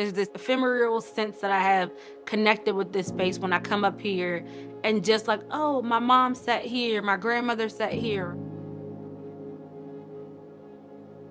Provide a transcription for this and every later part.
There's this ephemeral sense that I have connected with this space when I come up here and just like, oh, my mom sat here, my grandmother sat here.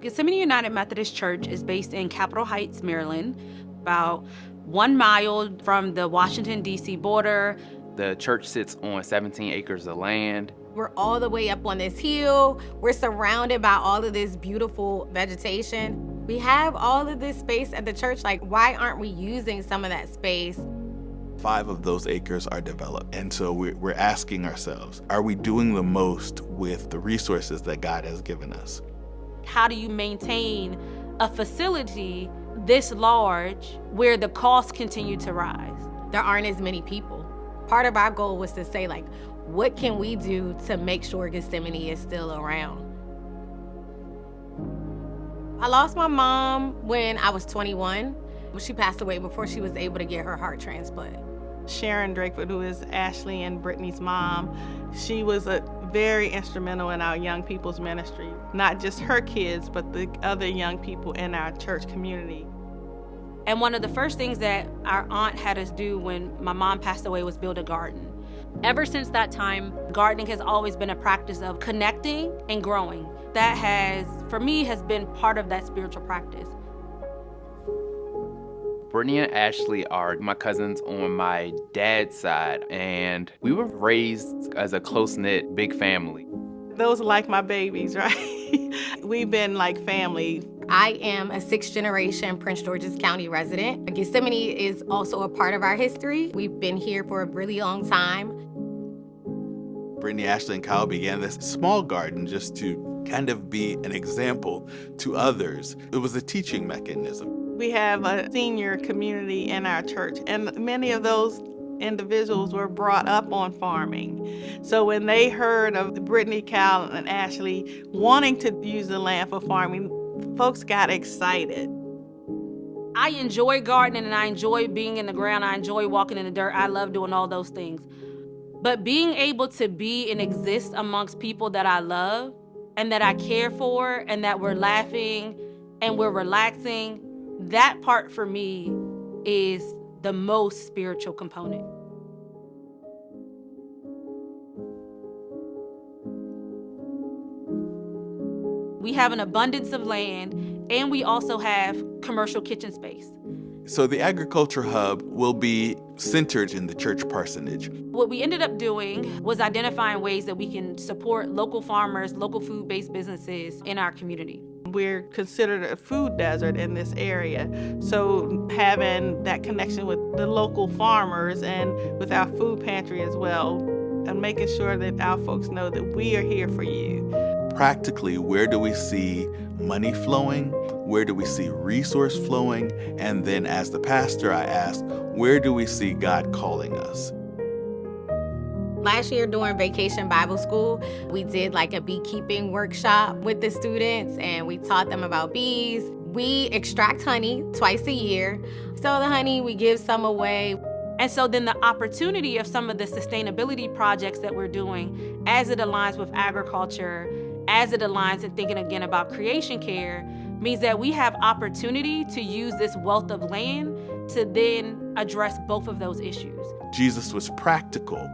Gethsemane United Methodist Church is based in Capitol Heights, Maryland, about 1 mile from the Washington, D.C. border. The church sits on 17 acres of land. We're all the way up on this hill. We're surrounded by all of this beautiful vegetation. We have all of this space at the church. Like, why aren't we using some of that space? 5 of those acres are developed. And so we're asking ourselves, are we doing the most with the resources that God has given us? How do you maintain a facility this large where the costs continue to rise? There aren't as many people. Part of our goal was to say, like, what can we do to make sure Gethsemane is still around? I lost my mom when I was 21. She passed away before she was able to get her heart transplant. Sharon Drakeford, who is Ashley and Brittany's mom, she was very instrumental in our young people's ministry. Not just her kids, but the other young people in our church community. And one of the first things that our aunt had us do when my mom passed away was build a garden. Ever since that time, gardening has always been a practice of connecting and growing. That has, for me, has been part of that spiritual practice. Brittany and Ashley are my cousins on my dad's side, and we were raised as a close-knit, big family. Those are like my babies, right? We've been like family. I am a 6th-generation Prince George's County resident. Gethsemane is also a part of our history. We've been here for a really long time. Brittany, Ashley, and Kyle began this small garden just to kind of be an example to others. It was a teaching mechanism. We have a senior community in our church, and many of those individuals were brought up on farming. So when they heard of Brittany, Kyle, and Ashley wanting to use the land for farming, folks got excited. I enjoy gardening and I enjoy being in the ground. I enjoy walking in the dirt. I love doing all those things. But being able to be and exist amongst people that I love and that I care for and that we're laughing and we're relaxing, that part for me is the most spiritual component. We have an abundance of land, and we also have commercial kitchen space. So the Agriculture Hub will be centered in the church parsonage. What we ended up doing was identifying ways that we can support local farmers, local food-based businesses in our community. We're considered a food desert in this area. So having that connection with the local farmers and with our food pantry as well, and making sure that our folks know that we are here for you. Practically, where do we see money flowing? Where do we see resource flowing? And then as the pastor, I ask, where do we see God calling us? Last year during Vacation Bible School, we did like a beekeeping workshop with the students, and we taught them about bees. We extract honey twice a year. Sell the honey, we give some away. And so then the opportunity of some of the sustainability projects that we're doing, as it aligns with agriculture, as it aligns in thinking again about creation care, means that we have opportunity to use this wealth of land to then address both of those issues. Jesus was practical.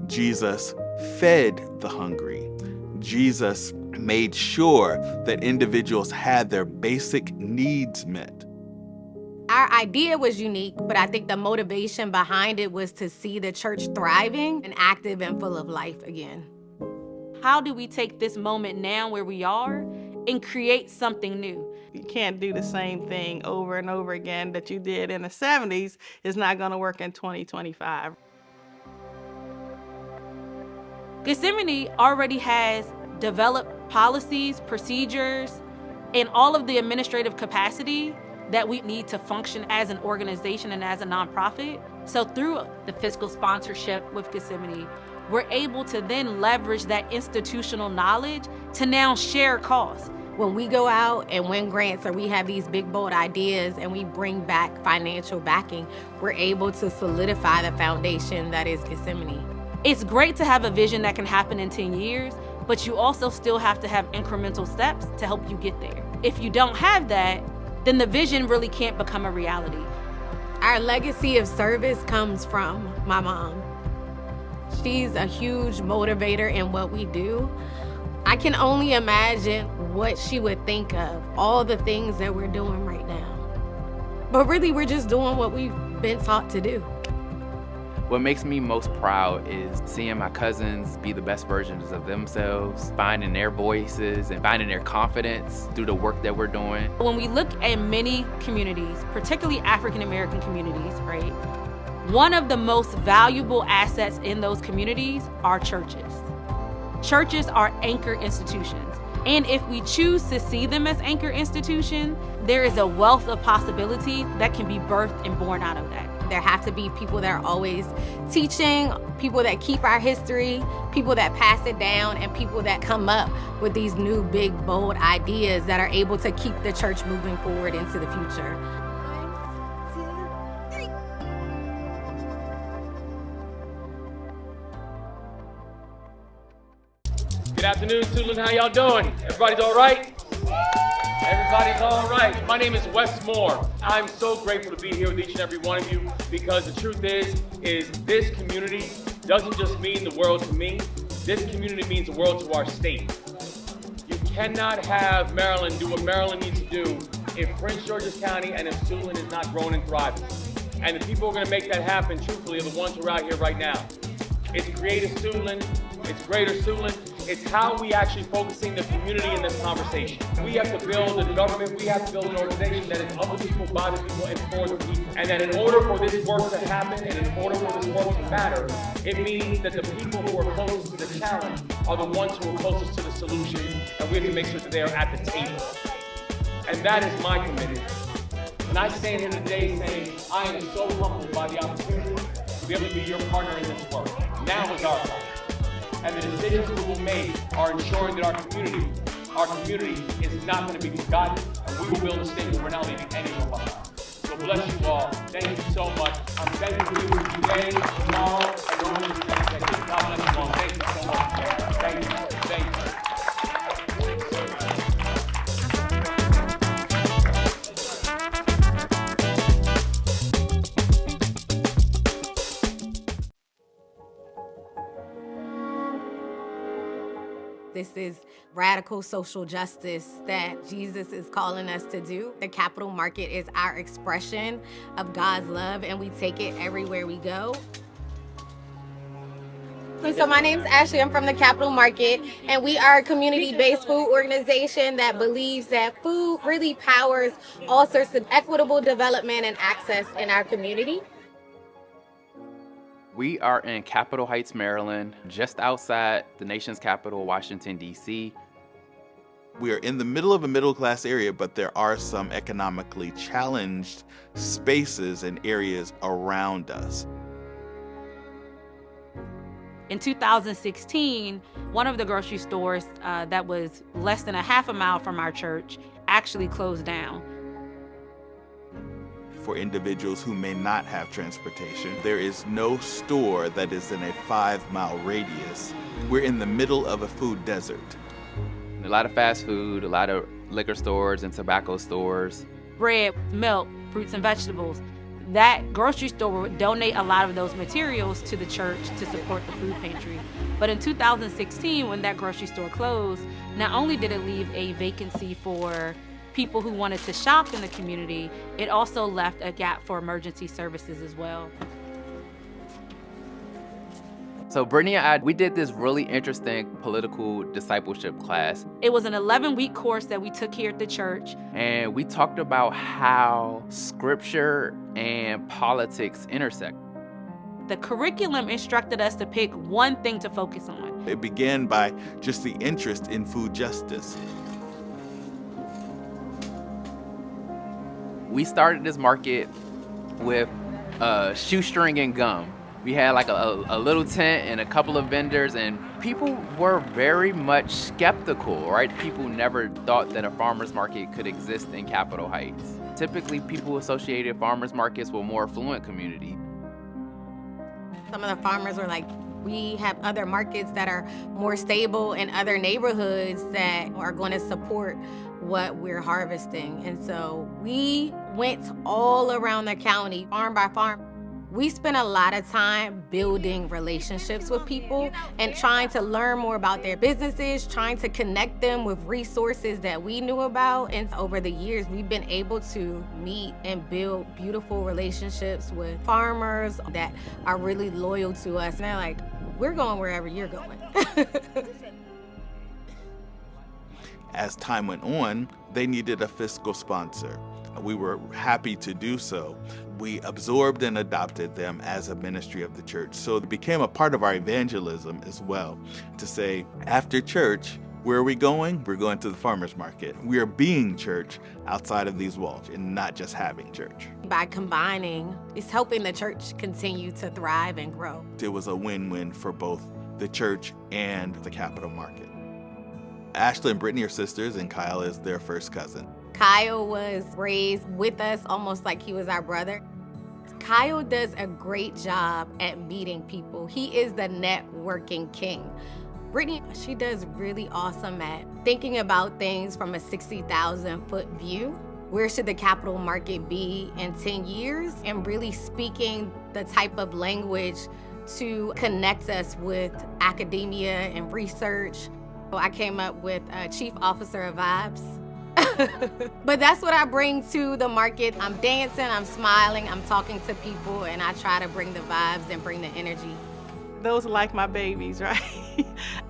Jesus fed the hungry. Jesus made sure that individuals had their basic needs met. Our idea was unique, but I think the motivation behind it was to see the church thriving and active and full of life again. How do we take this moment now where we are and create something new? You can't do the same thing over and over again that you did in the 70s. It's not going to work in 2025. Gethsemane already has developed policies, procedures, and all of the administrative capacity that we need to function as an organization and as a nonprofit. So through the fiscal sponsorship with Gethsemane, we're able to then leverage that institutional knowledge to now share costs. When we go out and win grants or we have these big, bold ideas and we bring back financial backing, we're able to solidify the foundation that is Gethsemane. It's great to have a vision that can happen in 10 years, but you also still have to have incremental steps to help you get there. If you don't have that, then the vision really can't become a reality. Our legacy of service comes from my mom. She's a huge motivator in what we do. I can only imagine what she would think of all the things that we're doing right now. But really, we're just doing what we've been taught to do. What makes me most proud is seeing my cousins be the best versions of themselves, finding their voices and finding their confidence through the work that we're doing. When we look at many communities, particularly African American communities, right? One of the most valuable assets in those communities are churches. Churches are anchor institutions. And if we choose to see them as anchor institutions, there is a wealth of possibility that can be birthed and born out of that. There have to be people that are always teaching, people that keep our history, people that pass it down, and people that come up with these new, big, bold ideas that are able to keep the church moving forward into the future. 1, 2, 3. Good afternoon, Suitland. How y'all doing? Everybody's all right? Everybody's all right. My name is Wes Moore. I'm so grateful to be here with each and every one of you because the truth is this community doesn't just mean the world to me. This community means the world to our state. You cannot have Maryland do what Maryland needs to do if Prince George's County and if Suitland is not growing and thriving. And the people who are going to make that happen, truthfully, are the ones who are out here right now. It's Creative Suitland. It's Greater Suitland. It's how we actually focusing the community in this conversation. We have to build a government, we have to build an organization that is of the people, by the people, and for the people. And that in order for this work to happen, and in order for this work to matter, it means that the people who are closest to the challenge are the ones who are closest to the solution, and we have to make sure that they are at the table. And that is my commitment. And I stand here today saying, I am so humbled by the opportunity to be able to be your partner in this work. Now is our time. And the decisions we will make are ensuring that our community is not going to be forgotten, and we will build a state where we're not leaving anyone behind. So bless you all. Thank you so much. I'm thankful for you today, tomorrow, and over the next decade. God bless you all. Thank you so much. Thank you. Thank you. This is radical social justice that Jesus is calling us to do. The Capital Market is our expression of God's love, and we take it everywhere we go. So my name's Ashley. I'm from the Capital Market, and we are a community-based food organization that believes that food really powers all sorts of equitable development and access in our community. We are in Capitol Heights, Maryland, just outside the nation's capital, Washington, D.C. We are in the middle of a middle-class area, but there are some economically challenged spaces and areas around us. In 2016, one of the grocery stores that was less than a half a mile from our church actually closed down. For individuals who may not have transportation, there is no store that is in a 5-mile radius. We're in the middle of a food desert. A lot of fast food, a lot of liquor stores and tobacco stores. Bread, milk, fruits and vegetables. That grocery store would donate a lot of those materials to the church to support the food pantry. But in 2016, when that grocery store closed, not only did it leave a vacancy for people who wanted to shop in the community, it also left a gap for emergency services as well. So Brittany and I, we did this really interesting political discipleship class. It was an 11-week course that we took here at the church. And we talked about how scripture and politics intersect. The curriculum instructed us to pick one thing to focus on. It began by just the interest in food justice. We started this market with shoestring and gum. We had like a little tent and a couple of vendors, and people were very much skeptical, right? People never thought that a farmer's market could exist in Capitol Heights. Typically, people associated farmers markets with more affluent communities. Some of the farmers were like, we have other markets that are more stable in other neighborhoods that are going to support what we're harvesting. And so we went all around the county, farm by farm. We spent a lot of time building relationships with people and trying to learn more about their businesses, trying to connect them with resources that we knew about. And over the years, we've been able to meet and build beautiful relationships with farmers that are really loyal to us. And they're like, we're going wherever you're going. As time went on, they needed a fiscal sponsor. We were happy to do so. We absorbed and adopted them as a ministry of the church. So it became a part of our evangelism as well, to say, after church, where are we going? We're going to the farmer's market. We are being church outside of these walls and not just having church. By combining, it's helping the church continue to thrive and grow. It was a win-win for both the church and the Capital Market. Ashley and Brittany are sisters, and Kyle is their first cousin. Kyle was raised with us almost like he was our brother. Kyle does a great job at meeting people. He is the networking king. Brittany, she does really awesome at thinking about things from a 60,000-foot view. Where should the Capital Market be in 10 years? And really speaking the type of language to connect us with academia and research. I came up with Chief Officer of Vibes. But that's what I bring to the market. I'm dancing, I'm smiling, I'm talking to people, and I try to bring the vibes and bring the energy. Those are like my babies, right?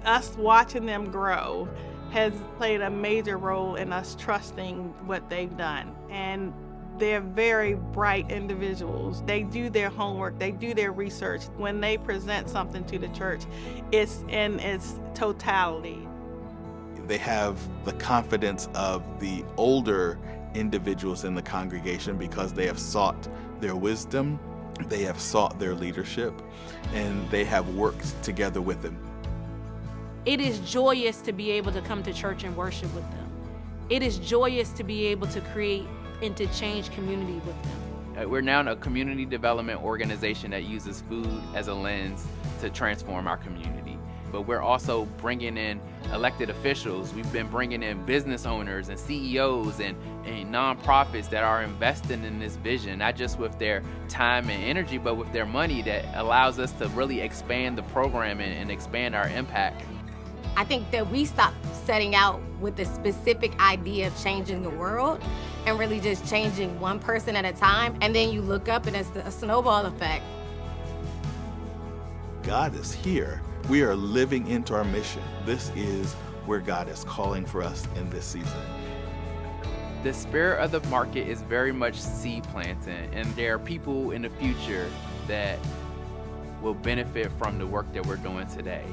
Us watching them grow has played a major role in us trusting what they've done. And they're very bright individuals. They do their homework, they do their research. When they present something to the church, it's in its totality. They have the confidence of the older individuals in the congregation because they have sought their wisdom, they have sought their leadership, and they have worked together with them. It is joyous to be able to come to church and worship with them. It is joyous to be able to create and to change community with them. We're now a community development organization that uses food as a lens to transform our community. But we're also bringing in elected officials. We've been bringing in business owners and CEOs and nonprofits that are investing in this vision, not just with their time and energy, but with their money that allows us to really expand the program and expand our impact. I think that we stopped setting out with the specific idea of changing the world and really just changing one person at a time. And then you look up and it's a snowball effect. God is here. We are living into our mission. This is where God is calling for us in this season. The spirit of the market is very much seed planting, and there are people in the future that will benefit from the work that we're doing today.